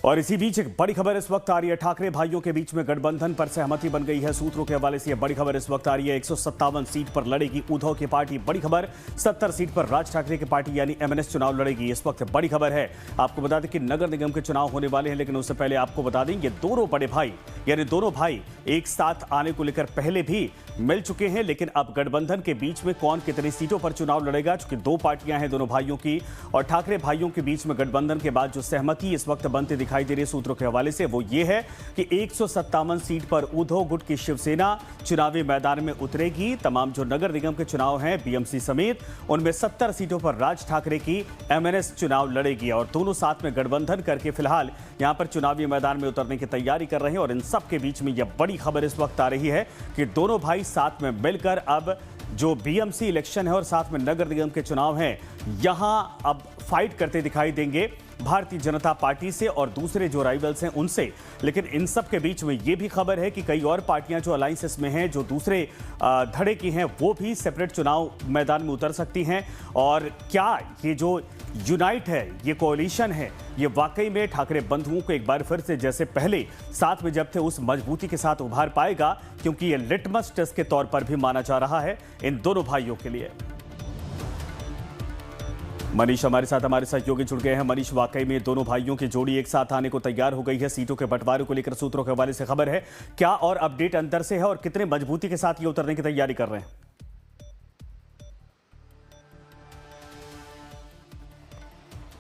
और इसी बीच एक बड़ी खबर इस वक्त आ रही है। ठाकरे भाइयों के बीच में गठबंधन पर सहमति बन गई है। सूत्रों के हवाले से यह बड़ी खबर इस वक्त आ रही है। 157 सीट पर लड़ेगी उद्धव की पार्टी। बड़ी खबर, 70 सीट पर राज ठाकरे की पार्टी यानी एमएनएस चुनाव लड़ेगी। इस वक्त बड़ी खबर है। आपको बता दें कि नगर निगम के चुनाव होने वाले हैं, लेकिन उससे पहले आपको बता दें ये दोनों बड़े भाई यानी दोनों भाई एक साथ आने को लेकर पहले भी मिल चुके हैं, लेकिन अब गठबंधन के बीच में कौन कितनी सीटों पर चुनाव लड़ेगा, चूंकि दो पार्टियां हैं दोनों भाइयों की, और ठाकरे भाइयों के बीच में गठबंधन के बाद जो सहमति इस वक्त बनती दिखाई दे रही है सूत्रों के हवाले से, वो ये है कि 157 सीट पर उद्धव गुट की शिवसेना चुनावी मैदान में उतरेगी। तमाम जो नगर निगम के चुनाव हैं बीएमसी समेत, उनमें 70 सीटों पर राज ठाकरे की एमएनएस चुनाव लड़ेगी और दोनों साथ में गठबंधन करके फिलहाल यहां पर चुनावी मैदान में उतरने की तैयारी कर रहे हैं। और इन सब के बीच में यह बड़ी खबर इस वक्त आ रही है कि दोनों भाई साथ में मिलकर अब जो बीएमसी इलेक्शन है और साथ में नगर निगम के चुनाव हैं, यहां अब फाइट करते दिखाई देंगे भारतीय जनता पार्टी से और दूसरे जो राइवल्स हैं उनसे। लेकिन इन सब के बीच में यह भी खबर है कि कई और पार्टियां जो अलायंसेस में हैं, जो दूसरे धड़े की हैं, वो भी सेपरेट चुनाव मैदान में उतर सकती हैं। और क्या ये जो यूनाइट है, ये कोalition है, ये वाकई में ठाकरे बंधुओं को एक बार फिर से जैसे पहले साथ में जब थे उस मजबूती के साथ उभार पाएगा, क्योंकि ये लिटमस टेस्ट के तौर पर भी माना जा रहा है इन दोनों भाइयों के लिए। मनीष हमारे साथ, हमारे सहयोगी जुड़ गए हैं। मनीष, वाकई में दोनों भाइयों की जोड़ी एक साथ आने को तैयार हो गई है। सीटों के बंटवारे को लेकर सूत्रों के हवाले से खबर है, क्या और अपडेट अंदर से है और कितने मजबूती के साथ ये उतरने की तैयारी कर रहे हैं?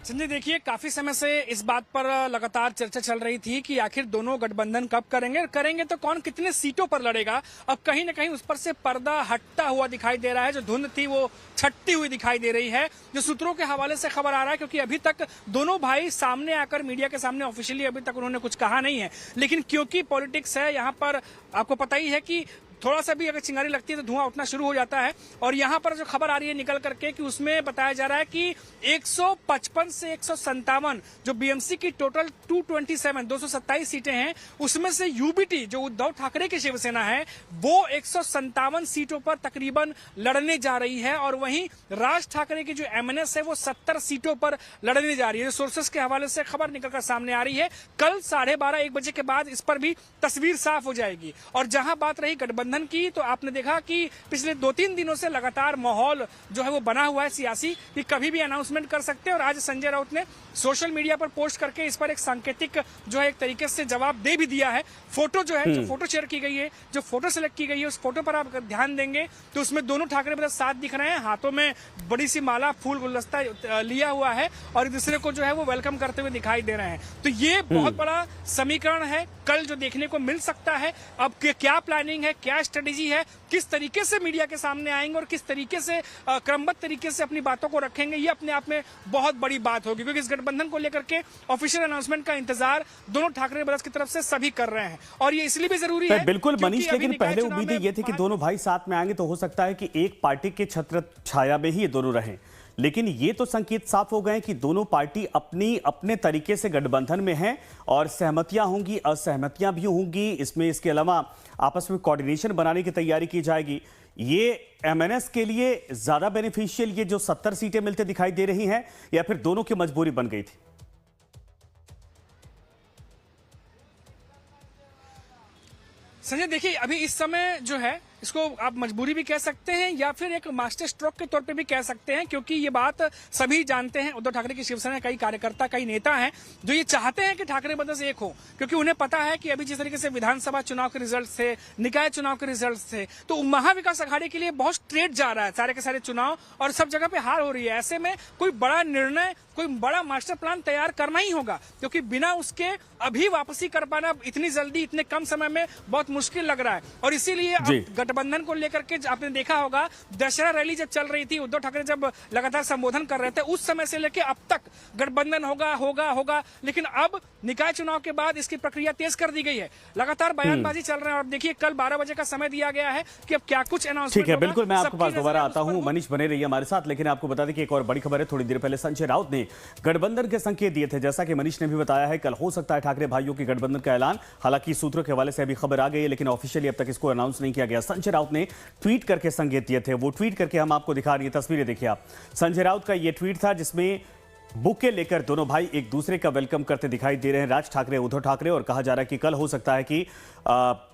संजय, देखिए, काफी समय से इस बात पर लगातार चर्चा चल रही थी कि आखिर दोनों गठबंधन कब करेंगे और करेंगे तो कौन कितने सीटों पर लड़ेगा। अब कहीं न कहीं उस पर से पर्दा हटता हुआ दिखाई दे रहा है। जो धुंध थी वो छटती हुई दिखाई दे रही है, जो सूत्रों के हवाले से खबर आ रहा है। क्योंकि अभी तक दोनों भाई सामने आकर मीडिया के सामने ऑफिशियली अभी तक उन्होंने कुछ कहा नहीं है, लेकिन क्योंकि पॉलिटिक्स है यहाँ पर, आपको पता ही है कि थोड़ा सा भी अगर चिंगारी लगती है तो धुआं उठना शुरू हो जाता है। और यहाँ पर जो खबर आ रही है निकल करके कि उसमें बताया जा रहा है कि 155 से 157 जो बीएमसी की टोटल 227 सीटें हैं, उसमें से यूबीटी जो उद्धव ठाकरे की शिवसेना है वो 157 सीटों पर तकरीबन लड़ने जा रही है। और वहीं राज ठाकरे की जो एमएनएस है वो 70 सीटों पर लड़ने जा रही है। सोर्सेस के हवाले से खबर निकलकर सामने आ रही है। कल 12:30 1 बजे के बाद इस पर भी तस्वीर साफ हो जाएगी। और जहां बात रही गठबंधन की, तो आपने देखा कि पिछले 2-3 दिनों से लगातार माहौल जो है वो बना हुआ है सियासी, कि कभी भी अनाउंसमेंट कर सकते हैं। और आज संजय राउत ने सोशल मीडिया पर पोस्ट करके इस पर एक सांकेतिक जो है एक तरीके से जवाब दे भी दिया है। फोटो जो है, जो फोटो शेयर की गई है, जो फोटो सिलेक्ट की गई है, उस फोटो पर आप ध्यान देंगे तो उसमें दोनों ठाकरे ब्रदर्स साथ दिख रहे हैं, हाथों में बड़ी सी माला, फूल, गुलदस्ता लिया हुआ है और एक दूसरे को जो है वो वेलकम करते हुए दिखाई दे रहे हैं। तो ये बहुत बड़ा समीकरण है कल जो देखने को मिल सकता है। अब क्या प्लानिंग है, क्या स्ट्रेटेजी है, किस तरीके से मीडिया के सामने आएंगे और किस तरीके से क्रमबद्ध तरीके से अपनी बातों को रखेंगे, ये अपने आप में बहुत बड़ी बात होगी। क्योंकि इस गठबंधन को लेकर के ऑफिशियल अनाउंसमेंट का इंतजार दोनों ठाकरे ब्रदर्स की तरफ से सभी कर रहे हैं और ये इसलिए भी जरूरी है। बिल्कुल मनीष, लेकिन पहले उम्मीदें ये थी कि दोनों भाई साथ में आएंगे तो हो सकता है कि एक पार्टी के छत्र छाया में ही ये दोनों रहें, लेकिन ये तो संकेत साफ हो गए कि दोनों पार्टी अपने तरीके से गठबंधन में हैं और सहमतियां होंगी, असहमतियां भी होंगी। इसके अलावा आपस में कोऑर्डिनेशन बनाने की तैयारी की जाएगी। ये एमएनएस के लिए ज्यादा बेनिफिशियल ये जो 70 सीटें मिलते दिखाई दे रही हैं, या फिर दोनों की मजबूरी बन गई थी? संजय, देखिए, अभी इस समय जो है इसको आप मजबूरी भी कह सकते हैं या फिर एक मास्टर स्ट्रोक के तौर पे भी कह सकते हैं, क्योंकि ये बात सभी जानते हैं। उद्धव ठाकरे की शिवसेना कई कार्यकर्ता, कई नेता हैं जो ये चाहते हैं कि ठाकरे ब्रदर्स एक हो, क्योंकि उन्हें पता है कि अभी जिस तरीके से विधानसभा चुनाव के रिजल्ट थे, निकाय चुनाव के रिजल्ट थे, तो महाविकास अघाड़ी के लिए बहुत स्ट्रेट जा रहा है सारे के सारे चुनाव और सब जगह पे हार हो रही है। ऐसे में कोई बड़ा निर्णय, कोई बड़ा मास्टर प्लान तैयार करना ही होगा, क्योंकि बिना उसके अभी वापसी कर पाना इतनी जल्दी, इतने कम समय में बहुत मुश्किल लग रहा है। और इसीलिए गठबंधन को लेकर के आपने देखा होगा, दशहरा रैली जब चल रही थी, उद्धव ठाकरे जब लगातार संबोधन कर रहे थे, उस समय से लेकर अब तक गठबंधन होगा, लेकिन अब निकाय चुनाव के बाद इसकी प्रक्रिया तेज कर दी गई है। लगातार बयानबाजी चल रहे हैं और देखिए कल 12 बजे का समय दिया गया है कि अब क्या कुछ अनाउंसमेंट। ठीक है, बिल्कुल, मैं आपके पास दोबारा आता हूं। मनीष बने रहिए हमारे साथ, लेकिन आपको बता दें कि एक और बड़ी खबर है। थोड़ी देर पहले संजय राउत ने गठबंधन के संकेत दिए थे, जैसा कि मनीष ने भी बताया है, कल हो सकता है ठाकरे भाइयों की गठबंधन का ऐलान। हालांकि सूत्रों के हवाले से अभी खबर आ गई है, लेकिन ऑफिशियली अब तक इसको अनाउंस नहीं किया गया। संजय राउत ने ट्वीट करके संकेत दिए थे, वो ट्वीट करके हम आपको दिखा रही है, तस्वीरें देखिए आप। संजय राउत का ये ट्वीट था जिसमें बुके लेकर दोनों भाई एक दूसरे का वेलकम करते दिखाई दे रहे हैं, राज ठाकरे उद्धव ठाकरे। और कहा जा रहा है कि कल हो सकता है कि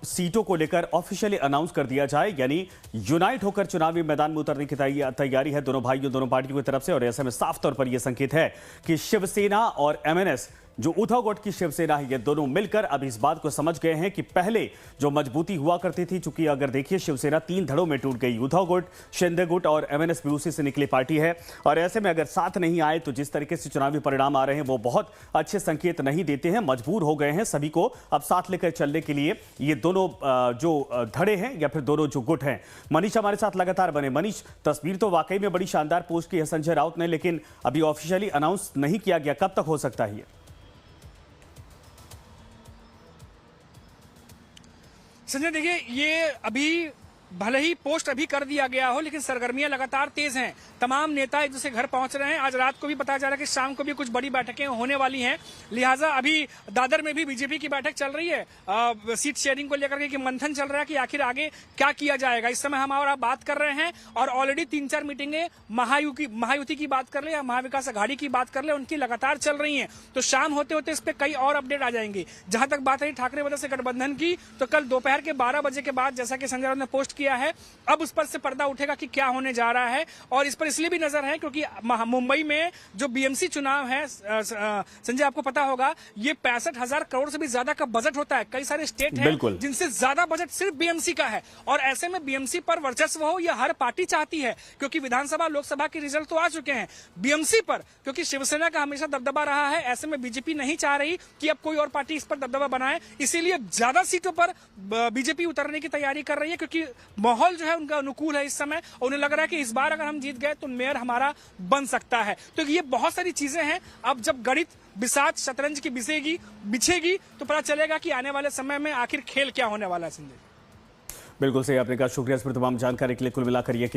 सीटों को लेकर ऑफिशियली अनाउंस कर दिया जाए, यानी यूनाइट होकर चुनावी मैदान में उतरने की तैयारी है दोनों भाइयों, दोनों पार्टियों की तरफ से। और ऐसे में साफ तौर पर यह संकेत है कि शिवसेना और एमएनएस, जो उद्धव गट की शिवसेना है, ये दोनों मिलकर अब इस बात को समझ गए हैं कि पहले जो मजबूती हुआ करती थी, चूंकि अगर देखिए शिवसेना 3 धड़ों में टूट गई, उद्धव गुट, शिंदे गुट और एमएनएस भी उसी से निकली पार्टी है। और ऐसे में अगर साथ नहीं आए तो जिस तरीके से चुनावी परिणाम आ रहे हैं वो बहुत अच्छे संकेत नहीं देते हैं। मजबूर हो गए हैं सभी को अब साथ लेकर चलने के लिए ये दोनों जो धड़े हैं या फिर दोनों जो गुट हैं। मनीष हमारे साथ लगातार बने। मनीष, तस्वीर तो वाकई में बड़ी शानदार पोस्ट की है संजय राउत ने, लेकिन अभी ऑफिशियली अनाउंस नहीं किया गया, कब तक हो सकता है ये? संजय देखिए, ये अभी भले ही पोस्ट अभी कर दिया गया हो, लेकिन सरगर्मियां लगातार तेज हैं। तमाम नेता एक दूसरे घर पहुंच रहे हैं। आज रात को भी पता चला कि शाम को भी कुछ बड़ी बैठकें होने वाली हैं। लिहाजा अभी दादर में भी बीजेपी की बैठक चल रही है सीट शेयरिंग को लेकर के, कि मंथन चल रहा है कि आखिर आगे क्या किया जाएगा। इस समय हम और आप बात कर रहे हैं और ऑलरेडी 3-4 मीटिंगें महायुति की बात कर ले या महाविकास अघाड़ी की बात कर ले, उनकी लगातार चल रही है। तो शाम होते होते इस पर कई और अपडेट आ जाएंगी। जहां तक बात रही ठाकरे वजह से गठबंधन की, तो कल दोपहर के 12 बजे के बाद, जैसा कि संजय राउत ने पोस्ट किया है, अब उस पर से पर्दा उठेगा कि क्या होने जा रहा है। और इस पर इसलिए भी नजर है क्योंकि मुंबई में जो बीएमसी चुनाव है, संजय आपको पता होगा, ये 65,000 करोड़ से भी ज्यादा का बजट होता है। कई सारे स्टेट हैं जिनसे ज्यादा बजट सिर्फ बीएमसी का है। और ऐसे में बीएमसी पर वर्चस्व हो यह हर पार्टी चाहती है, क्योंकि विधानसभा लोकसभा के रिजल्ट तो आ चुके हैं। बीएमसी पर क्योंकि शिवसेना का हमेशा दबदबा रहा है, ऐसे में बीजेपी नहीं चाह रही कि अब कोई और पार्टी इस पर दबदबा बनाए, इसीलिए ज्यादा सीटों पर बीजेपी उतरने की तैयारी कर रही है, क्योंकि माहौल जो है उनका अनुकूल है इस समय। उन्हें लग रहा है कि इस बार अगर हम जीत गए तो मेयर हमारा बन सकता है। तो ये बहुत सारी चीजें हैं। अब जब गणित बिसात शतरंज की बिछेगी तो पता चलेगा कि आने वाले समय में आखिर खेल क्या होने वाला है। संजय, बिल्कुल सही आपने कहा। शुक्रिया इस पर तमाम जानकारी के लिए। कुल मिलाकर ये कि